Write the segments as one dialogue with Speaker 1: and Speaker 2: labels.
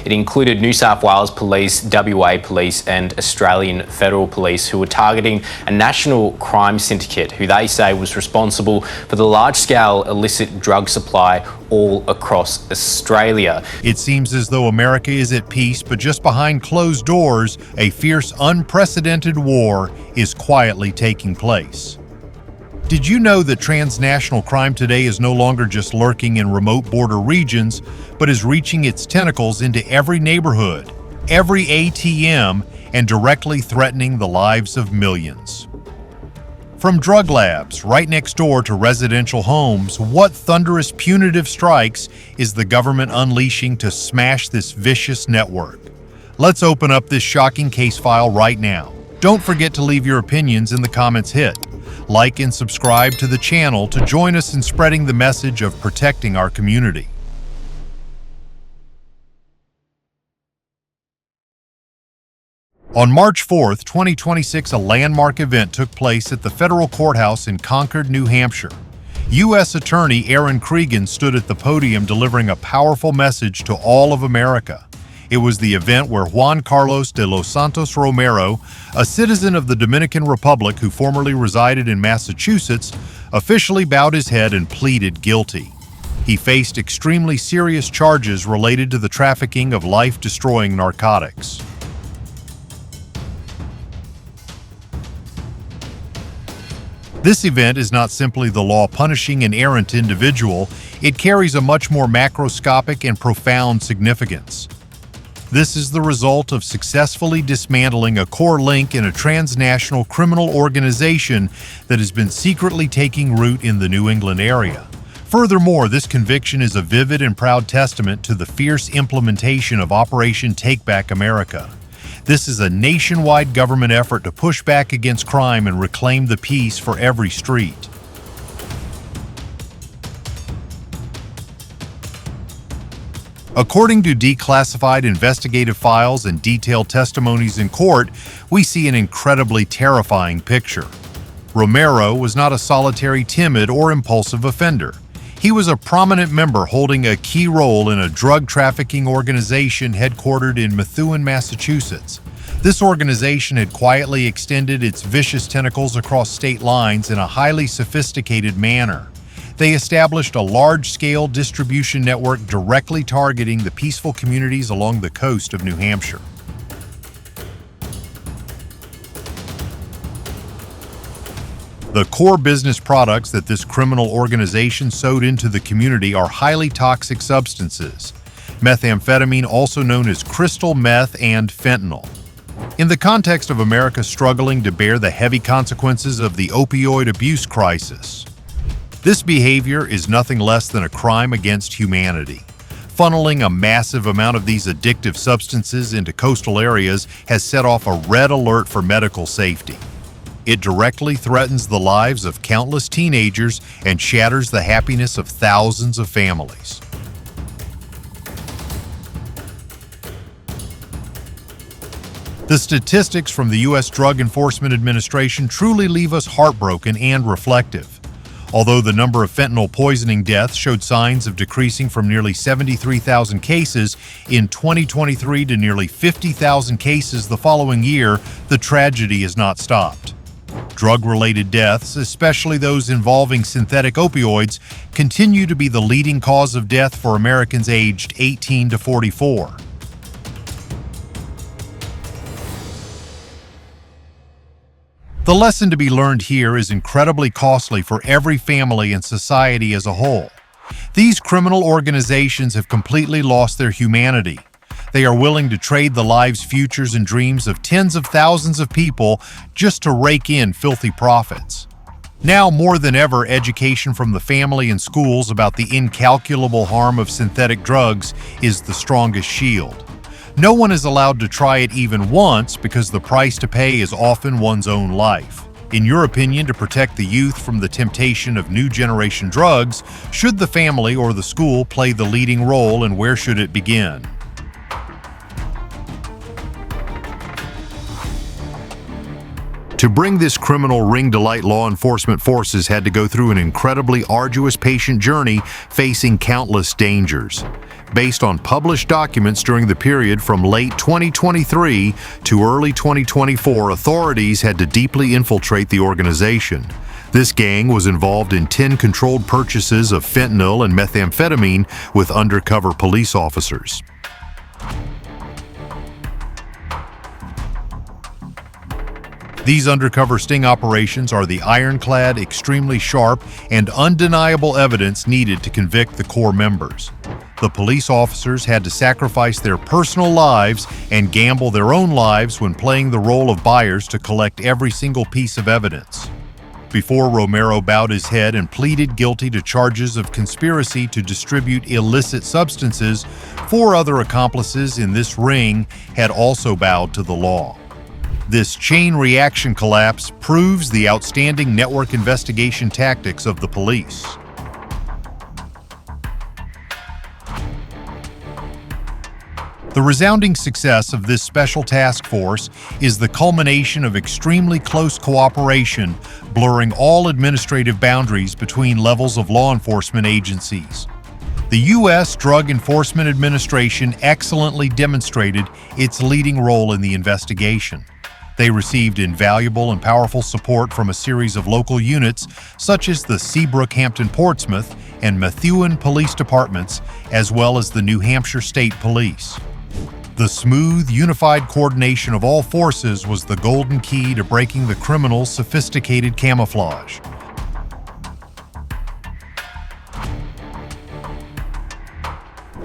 Speaker 1: It included New South Wales Police, WA Police and Australian Federal Police who were targeting a national crime syndicate who they say was responsible for the large-scale illicit drug supply all across Australia.
Speaker 2: It seems as though America is at peace, but just behind closed doors, a fierce, unprecedented war is quietly taking place. Did you know that transnational crime today is no longer just lurking in remote border regions, but is reaching its tentacles into every neighborhood, every ATM, and directly threatening the lives of millions? From drug labs right next door to residential homes, what thunderous punitive strikes is the government unleashing to smash this vicious network? Let's open up this shocking case file right now. Don't forget to leave your opinions in the comments hit. Like and subscribe to the channel to join us in spreading the message of protecting our community. On March 4th, 2026, a landmark event took place at the federal courthouse in Concord, New Hampshire. U.S. Attorney Aaron Cregan stood at the podium delivering a powerful message to all of America. It was the event where Juan Carlos de los Santos Romero, a citizen of the Dominican Republic who formerly resided in Massachusetts, officially bowed his head and pleaded guilty. He faced extremely serious charges related to the trafficking of life-destroying narcotics. This event is not simply the law punishing an errant individual, it carries a much more macroscopic and profound significance. This is the result of successfully dismantling a core link in a transnational criminal organization that has been secretly taking root in the New England area. Furthermore, this conviction is a vivid and proud testament to the fierce implementation of Operation Take Back America. This is a nationwide government effort to push back against crime and reclaim the peace for every street. According to declassified investigative files and detailed testimonies in court, we see an incredibly terrifying picture. Romero was not a solitary, timid, or impulsive offender. He was a prominent member holding a key role in a drug trafficking organization headquartered in Methuen, Massachusetts. This organization had quietly extended its vicious tentacles across state lines in a highly sophisticated manner. They established a large-scale distribution network directly targeting the peaceful communities along the coast of New Hampshire. The core business products that this criminal organization sowed into the community are highly toxic substances: methamphetamine, also known as crystal meth, and fentanyl. In the context of America struggling to bear the heavy consequences of the opioid abuse crisis, this behavior is nothing less than a crime against humanity. Funneling a massive amount of these addictive substances into coastal areas has set off a red alert for medical safety. It directly threatens the lives of countless teenagers and shatters the happiness of thousands of families. The statistics from the U.S. Drug Enforcement Administration truly leave us heartbroken and reflective. Although the number of fentanyl poisoning deaths showed signs of decreasing from nearly 73,000 cases in 2023 to nearly 50,000 cases the following year, the tragedy has not stopped. Drug-related deaths, especially those involving synthetic opioids, continue to be the leading cause of death for Americans aged 18 to 44. The lesson to be learned here is incredibly costly for every family and society as a whole. These criminal organizations have completely lost their humanity. They are willing to trade the lives, futures, and dreams of tens of thousands of people just to rake in filthy profits. Now more than ever, education from the family and schools about the incalculable harm of synthetic drugs is the strongest shield. No one is allowed to try it even once because the price to pay is often one's own life. In your opinion, to protect the youth from the temptation of new generation drugs, should the family or the school play the leading role, and where should it begin? To bring this criminal ring to light, law enforcement forces had to go through an incredibly arduous, patient journey, facing countless dangers. Based on published documents during the period from late 2023 to early 2024, authorities had to deeply infiltrate the organization. This gang was involved in 10 controlled purchases of fentanyl and methamphetamine with undercover police officers. These undercover sting operations are the ironclad, extremely sharp, and undeniable evidence needed to convict the core members. The police officers had to sacrifice their personal lives and gamble their own lives when playing the role of buyers to collect every single piece of evidence. Before Romero bowed his head and pleaded guilty to charges of conspiracy to distribute illicit substances, 4 other accomplices in this ring had also bowed to the law. This chain reaction collapse proves the outstanding network investigation tactics of the police. The resounding success of this special task force is the culmination of extremely close cooperation, blurring all administrative boundaries between levels of law enforcement agencies. The U.S. Drug Enforcement Administration excellently demonstrated its leading role in the investigation. They received invaluable and powerful support from a series of local units such as the Seabrook-Hampton-Portsmouth and Methuen police departments, as well as the New Hampshire State Police. The smooth, unified coordination of all forces was the golden key to breaking the criminals' sophisticated camouflage.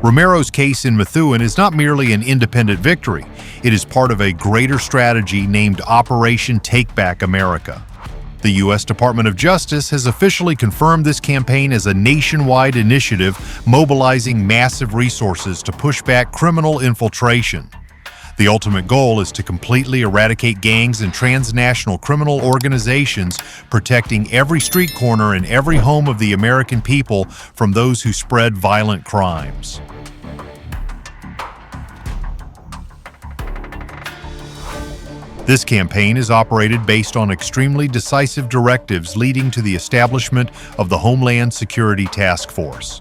Speaker 2: Romero's case in Methuen is not merely an independent victory. It is part of a greater strategy named Operation Take Back America. The U.S. Department of Justice has officially confirmed this campaign as a nationwide initiative, mobilizing massive resources to push back criminal infiltration. The ultimate goal is to completely eradicate gangs and transnational criminal organizations, protecting every street corner and every home of the American people from those who spread violent crimes. This campaign is operated based on extremely decisive directives leading to the establishment of the Homeland Security Task Force.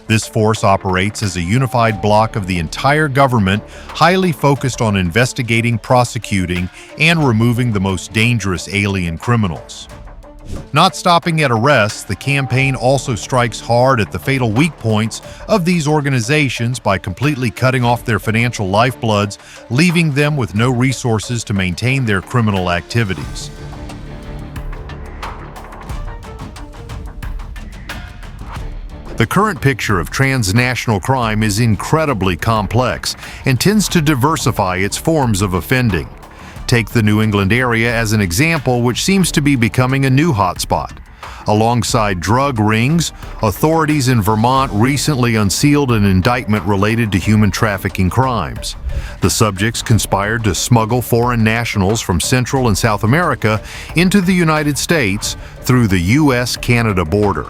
Speaker 2: This force operates as a unified block of the entire government, highly focused on investigating, prosecuting, and removing the most dangerous alien criminals. Not stopping at arrests, the campaign also strikes hard at the fatal weak points of these organizations by completely cutting off their financial lifebloods, leaving them with no resources to maintain their criminal activities. The current picture of transnational crime is incredibly complex and tends to diversify its forms of offending. Take the New England area as an example, which seems to be becoming a new hotspot. Alongside drug rings, authorities in Vermont recently unsealed an indictment related to human trafficking crimes. The subjects conspired to smuggle foreign nationals from Central and South America into the United States through the U.S.-Canada border.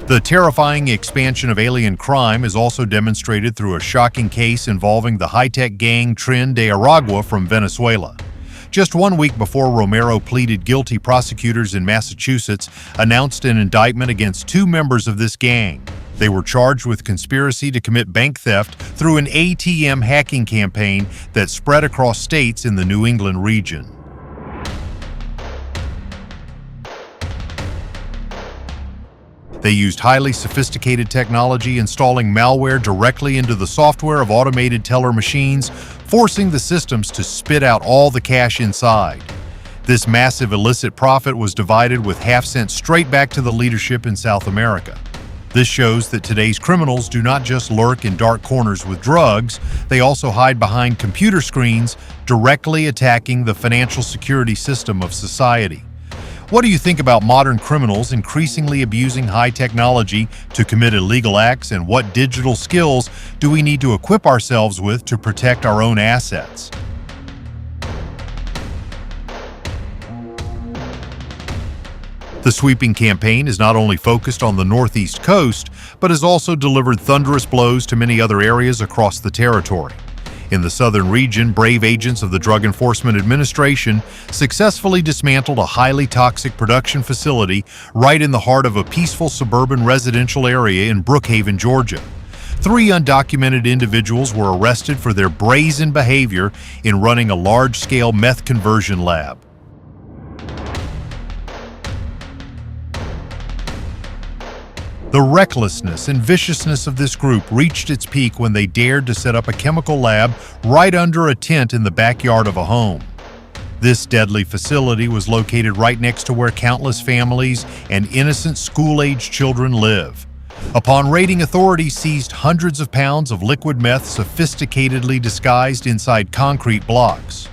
Speaker 2: The terrifying expansion of alien crime is also demonstrated through a shocking case involving the high-tech gang Tren de Aragua from Venezuela. Just 1 week before Romero pleaded guilty, prosecutors in Massachusetts announced an indictment against 2 members of this gang. They were charged with conspiracy to commit bank theft through an ATM hacking campaign that spread across states in the New England region. They used highly sophisticated technology, installing malware directly into the software of automated teller machines, forcing the systems to spit out all the cash inside. This massive illicit profit was divided with half sent straight back to the leadership in South America. This shows that today's criminals do not just lurk in dark corners with drugs, they also hide behind computer screens, directly attacking the financial security system of society. What do you think about modern criminals increasingly abusing high technology to commit illegal acts, and what digital skills do we need to equip ourselves with to protect our own assets? The sweeping campaign is not only focused on the Northeast coast, but has also delivered thunderous blows to many other areas across the territory. In the southern region, brave agents of the Drug Enforcement Administration successfully dismantled a highly toxic production facility right in the heart of a peaceful suburban residential area in Brookhaven, Georgia. 3 undocumented individuals were arrested for their brazen behavior in running a large-scale meth conversion lab. The recklessness and viciousness of this group reached its peak when they dared to set up a chemical lab right under a tent in the backyard of a home. This deadly facility was located right next to where countless families and innocent school-aged children live. Upon raiding, authorities seized hundreds of pounds of liquid meth sophisticatedly disguised inside concrete blocks.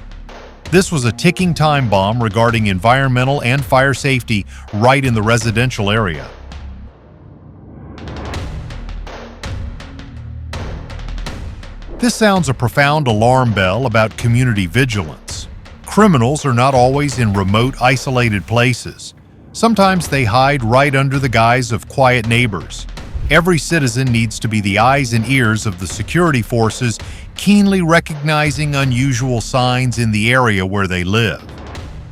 Speaker 2: This was a ticking time bomb regarding environmental and fire safety right in the residential area. This sounds a profound alarm bell about community vigilance. Criminals are not always in remote, isolated places. Sometimes they hide right under the guise of quiet neighbors. Every citizen needs to be the eyes and ears of the security forces, keenly recognizing unusual signs in the area where they live.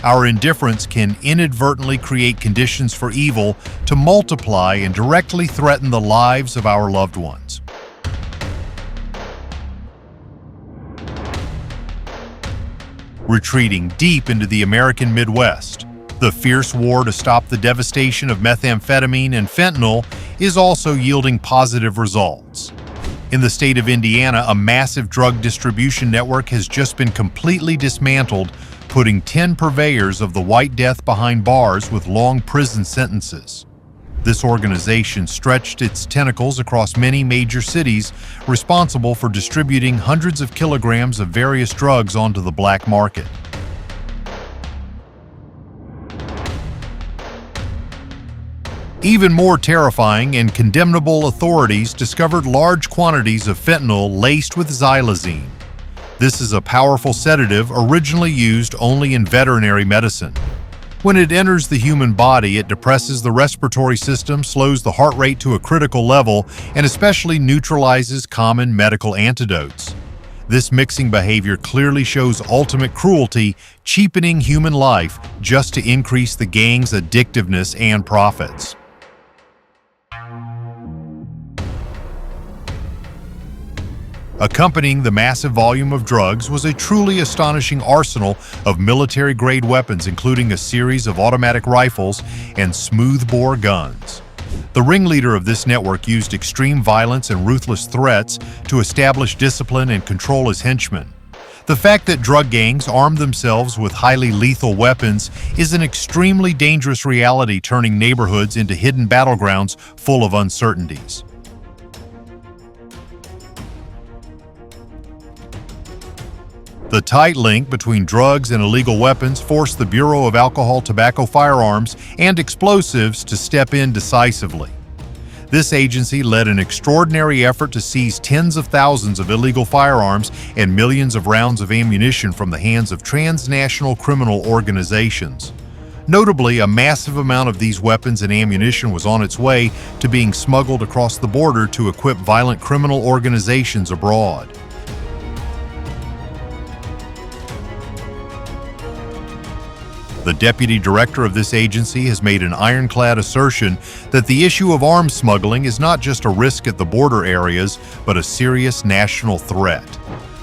Speaker 2: Our indifference can inadvertently create conditions for evil to multiply and directly threaten the lives of our loved ones. Retreating deep into the American Midwest, the fierce war to stop the devastation of methamphetamine and fentanyl is also yielding positive results. In the state of Indiana, a massive drug distribution network has just been completely dismantled, putting 10 purveyors of the White Death behind bars with long prison sentences. This organization stretched its tentacles across many major cities, responsible for distributing hundreds of kilograms of various drugs onto the black market. Even more terrifying and condemnable, authorities discovered large quantities of fentanyl laced with xylazine. This is a powerful sedative originally used only in veterinary medicine. When it enters the human body, it depresses the respiratory system, slows the heart rate to a critical level, and especially neutralizes common medical antidotes. This mixing behavior clearly shows ultimate cruelty, cheapening human life just to increase the gang's addictiveness and profits. Accompanying the massive volume of drugs was a truly astonishing arsenal of military-grade weapons, including a series of automatic rifles and smoothbore guns. The ringleader of this network used extreme violence and ruthless threats to establish discipline and control his henchmen. The fact that drug gangs arm themselves with highly lethal weapons is an extremely dangerous reality, turning neighborhoods into hidden battlegrounds full of uncertainties. The tight link between drugs and illegal weapons forced the Bureau of Alcohol, Tobacco, Firearms, and Explosives to step in decisively. This agency led an extraordinary effort to seize tens of thousands of illegal firearms and millions of rounds of ammunition from the hands of transnational criminal organizations. Notably, a massive amount of these weapons and ammunition was on its way to being smuggled across the border to equip violent criminal organizations abroad. The deputy director of this agency has made an ironclad assertion that the issue of arms smuggling is not just a risk at the border areas, but a serious national threat.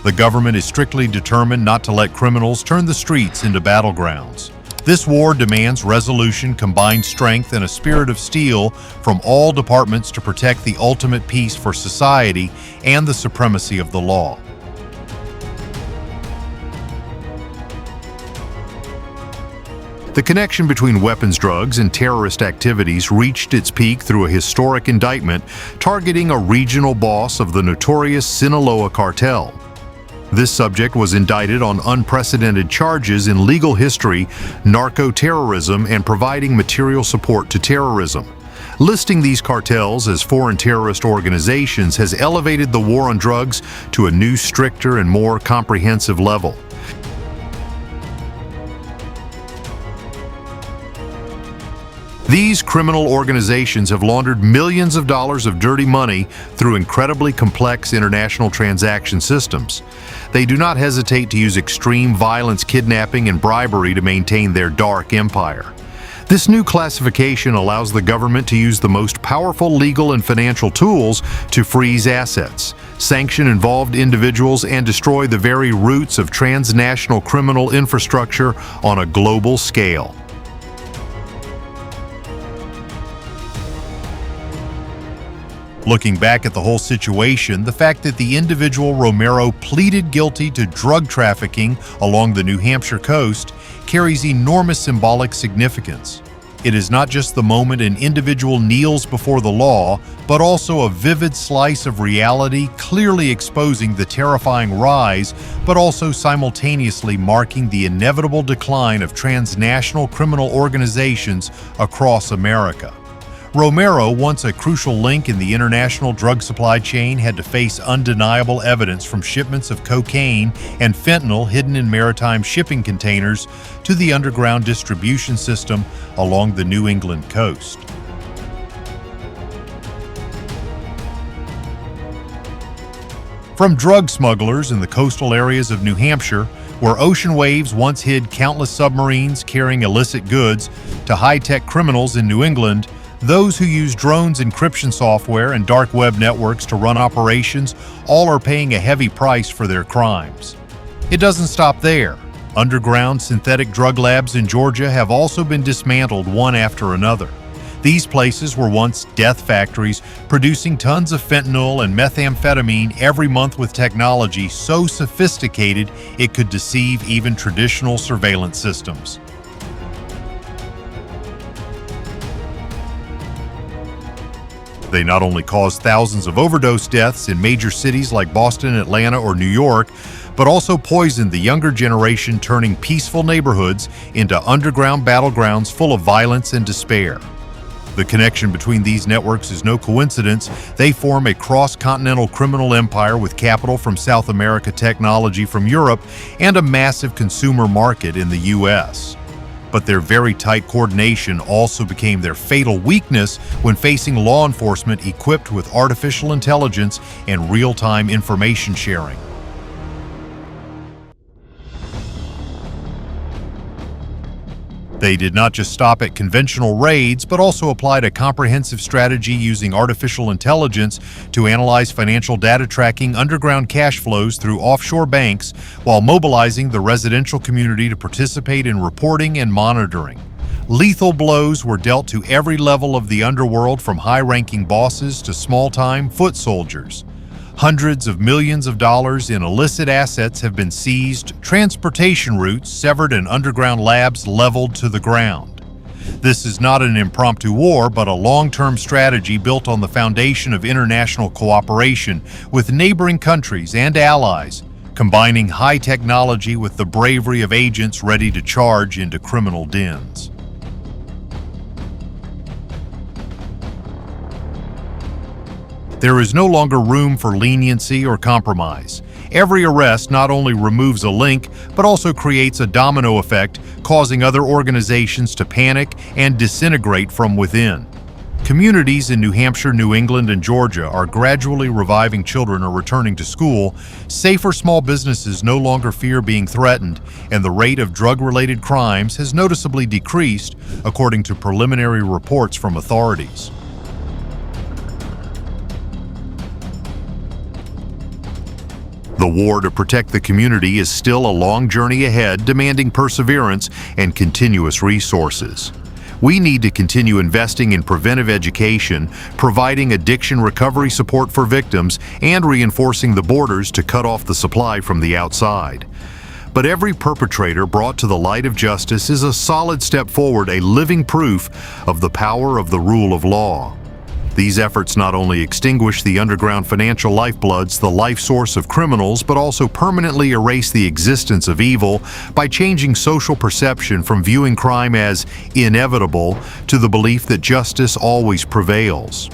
Speaker 2: The government is strictly determined not to let criminals turn the streets into battlegrounds. This war demands resolution, combined strength, and a spirit of steel from all departments to protect the ultimate peace for society and the supremacy of the law. The connection between weapons, drugs, and terrorist activities reached its peak through a historic indictment targeting a regional boss of the notorious Sinaloa cartel. This subject was indicted on unprecedented charges in legal history, narco-terrorism, and providing material support to terrorism. Listing these cartels as foreign terrorist organizations has elevated the war on drugs to a new, stricter, and more comprehensive level. These criminal organizations have laundered millions of dollars of dirty money through incredibly complex international transaction systems. They do not hesitate to use extreme violence, kidnapping, and bribery to maintain their dark empire. This new classification allows the government to use the most powerful legal and financial tools to freeze assets, sanction involved individuals, and destroy the very roots of transnational criminal infrastructure on a global scale. Looking back at the whole situation, the fact that the individual Romero pleaded guilty to drug trafficking along the New Hampshire coast carries enormous symbolic significance. It is not just the moment an individual kneels before the law, but also a vivid slice of reality clearly exposing the terrifying rise, but also simultaneously marking the inevitable decline of transnational criminal organizations across America. Romero, once a crucial link in the international drug supply chain, had to face undeniable evidence from shipments of cocaine and fentanyl hidden in maritime shipping containers to the underground distribution system along the New England coast. From drug smugglers in the coastal areas of New Hampshire, where ocean waves once hid countless submarines carrying illicit goods, to high-tech criminals in New England, those who use drones, encryption software, and dark web networks to run operations all are paying a heavy price for their crimes. It doesn't stop there. Underground synthetic drug labs in Georgia have also been dismantled one after another. These places were once death factories, producing tons of fentanyl and methamphetamine every month with technology so sophisticated it could deceive even traditional surveillance systems. They not only caused thousands of overdose deaths in major cities like Boston, Atlanta, or New York, but also poisoned the younger generation, turning peaceful neighborhoods into underground battlegrounds full of violence and despair. The connection between these networks is no coincidence. They form a cross-continental criminal empire with capital from South America, technology from Europe, and a massive consumer market in the U.S. But their very tight coordination also became their fatal weakness when facing law enforcement equipped with artificial intelligence and real-time information sharing. They did not just stop at conventional raids, but also applied a comprehensive strategy using artificial intelligence to analyze financial data, tracking underground cash flows through offshore banks while mobilizing the residential community to participate in reporting and monitoring. Lethal blows were dealt to every level of the underworld, from high-ranking bosses to small-time foot soldiers. Hundreds of millions of dollars in illicit assets have been seized, transportation routes severed, and underground labs leveled to the ground. This is not an impromptu war, but a long-term strategy built on the foundation of international cooperation with neighboring countries and allies, combining high technology with the bravery of agents ready to charge into criminal dens. There is no longer room for leniency or compromise. Every arrest not only removes a link, but also creates a domino effect, causing other organizations to panic and disintegrate from within. Communities in New Hampshire, New England, and Georgia are gradually reviving. Children are returning to school. Safer small businesses no longer fear being threatened, and the rate of drug-related crimes has noticeably decreased, according to preliminary reports from authorities. The war to protect the community is still a long journey ahead, demanding perseverance and continuous resources. We need to continue investing in preventive education, providing addiction recovery support for victims, and reinforcing the borders to cut off the supply from the outside. But every perpetrator brought to the light of justice is a solid step forward, a living proof of the power of the rule of law. These efforts not only extinguish the underground financial lifebloods, the life source of criminals, but also permanently erase the existence of evil by changing social perception from viewing crime as inevitable to the belief that justice always prevails.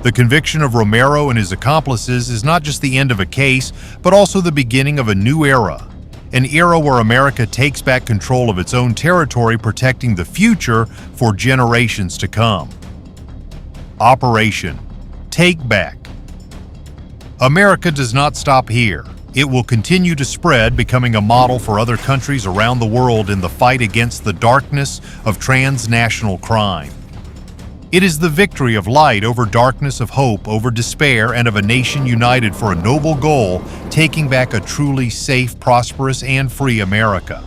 Speaker 2: The conviction of Romero and his accomplices is not just the end of a case, but also the beginning of a new era. An era where America takes back control of its own territory, protecting the future for generations to come. Operation Take Back. America does not stop here. It will continue to spread, becoming a model for other countries around the world in the fight against the darkness of transnational crime. It is the victory of light over darkness, of hope over despair, and of a nation united for a noble goal, taking back a truly safe, prosperous, and free America.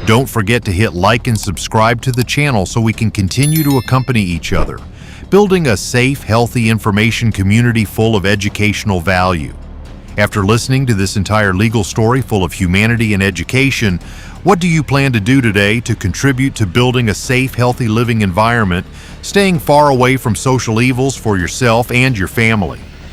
Speaker 2: Don't forget to hit like and subscribe to the channel so we can continue to accompany each other, building a safe, healthy information community full of educational value. After listening to this entire legal story full of humanity and education, what do you plan to do today to contribute to building a safe, healthy living environment, staying far away from social evils for yourself and your family?